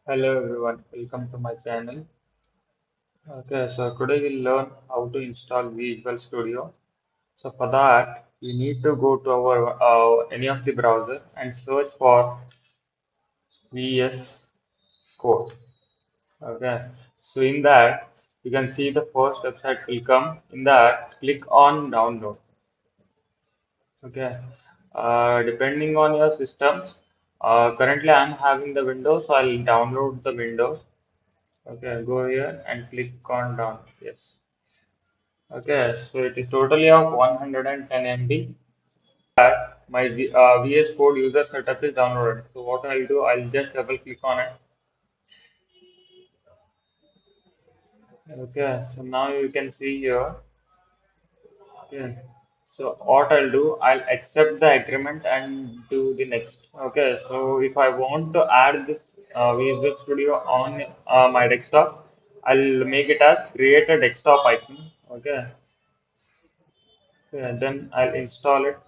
Hello everyone, welcome to my channel. Okay, so today we'll learn how to install Visual Studio. So for that, we need to go to our any of the browser and search for VS Code. Okay, so in that you can see the first website will come. In that, click on download. Okay, depending on your systems. Currently, I'm having the Windows, so I'll download the Windows. Okay, go here and click on down. Yes. Okay, so it is totally of 110 MB. That my VS Code user setup is downloaded. So what I'll do, I'll just double click on it. Okay, so now you can see here. Okay, so what I'll do, I'll accept the agreement and do the next. Okay, so if I want to add this Visual Studio on my desktop, I'll make it as create a desktop icon. Okay, yeah, then I'll install it.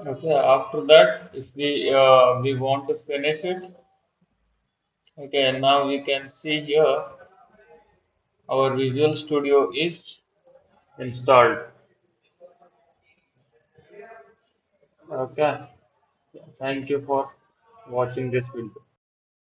Okay, after that, if we want to finish it, okay, now we can see here our Visual Studio is installed. Okay, thank you for watching this video.